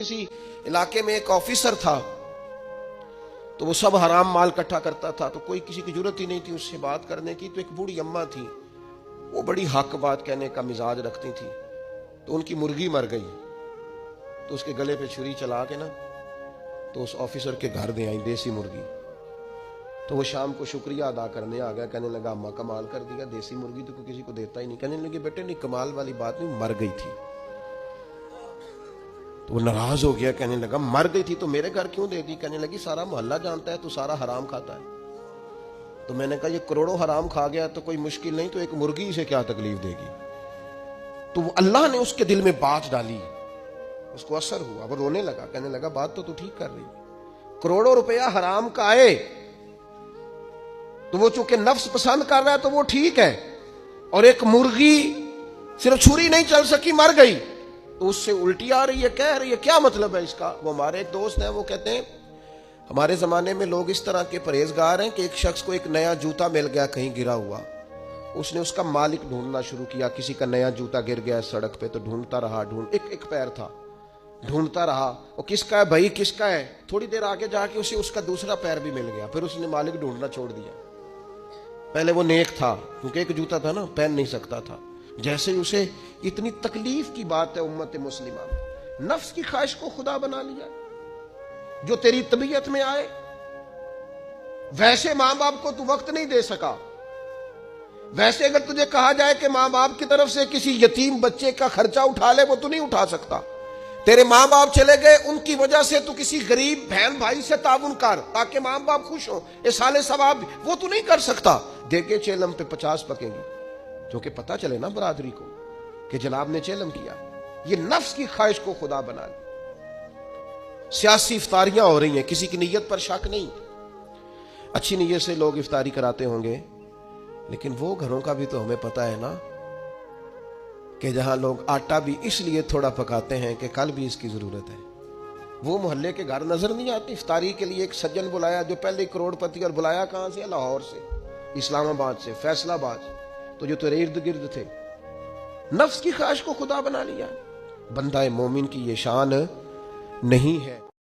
किसी इलाके में एक ऑफिसर था तो वो सब हराम माल इकट्ठा करता था, तो कोई किसी की जरूरत ही नहीं थी उससे बात करने की। तो एक बूढ़ी अम्मा थी, वो बड़ी हक बात कहने का मिजाज रखती थी। तो उनकी मुर्गी मर गई, तो उसके गले पे छुरी चला के ना तो उस ऑफिसर के घर दे आई देसी मुर्गी। तो वो शाम को शुक्रिया अदा करने आ गया, कहने लगा अम्मा कमाल कर दिया, देसी मुर्गी तो किसी को देता ही नहीं। कहने लगे बेटे नहीं, कमाल वाली बात नहीं, मर गई थी। तो वो नाराज हो गया, कहने लगा मर गई थी तो मेरे घर क्यों दे दी? कहने लगी सारा मोहल्ला जानता है तो सारा हराम खाता है। तो मैंने कहा ये करोड़ों हराम खा गया तो कोई मुश्किल नहीं, तो एक मुर्गी से क्या तकलीफ देगी? तो वो अल्लाह ने उसके दिल में बात डाली, उसको असर हुआ, वो रोने लगा, कहने लगा बात तो तू ठीक कर रही, करोड़ों रुपया हराम का आए तो वो चूंकि नफ्स पसंद कर रहा है तो वो ठीक है, और एक मुर्गी सिर्फ छुरी नहीं चल सकी मर गई तो उससे उल्टी आ रही है, कह रही है, क्या मतलब है इसका? वो हमारे एक दोस्त हैं, वो कहते हैं हमारे जमाने में लोग इस तरह के परहेजगार हैं कि एक शख्स को एक नया जूता मिल गया कहीं गिरा हुआ, उसने उसका मालिक ढूंढना शुरू किया। किसी का नया जूता गिर गया सड़क पे तो ढूंढता रहा, एक पैर था, ढूंढता रहा, वो किसका है भाई किसका है? थोड़ी देर आगे जाके उसे उसका दूसरा पैर भी मिल गया, फिर उसने मालिक ढूंढना छोड़ दिया। पहले वो नेक था क्योंकि एक जूता था ना, पहन नहीं सकता था। जैसे ही उसे इतनी तकलीफ की बात है उम्मत मुस्लिमा में, नफ्स की ख्वाहिश को खुदा बना लिया, जो तेरी तबीयत में आए वैसे मां बाप को तू वक्त नहीं दे सका। वैसे अगर तुझे कहा जाए कि मां बाप की तरफ से किसी यतीम बच्चे का खर्चा उठा ले, वो तू नहीं उठा सकता। तेरे मां बाप चले गए, उनकी वजह से तू किसी गरीब बहन भाई से ताउन कर ताकि मां बाप खुश हो, ये साले सवाब, वो तू नहीं कर सकता। देखे चेलम पे 50 पकेगी, जो कि पता चले ना बरादरी को कि जनाब ने चेलम किया। ये नफ्स की ख्वाहिश को खुदा बना ली। सियासी इफ्तारियां हो रही हैं, किसी की नीयत पर शक नहीं, अच्छी नीयत से लोग इफ्तारी कराते होंगे, लेकिन वो घरों का भी तो हमें पता है ना कि जहां लोग आटा भी इसलिए थोड़ा पकाते हैं कि कल भी इसकी जरूरत है। वो मोहल्ले के घर नजर नहीं आते। इफ्तारी के लिए एक सज्जन बुलाया जो पहले करोड़पति, और बुलाया कहां से? लाहौर से, इस्लामाबाद से, फैसलाबाद, तो जो तेरे इर्द गिर्द थे। नफ्स की ख्वाहिश को खुदा बना लिया। बंदा मोमिन की ये शान नहीं है।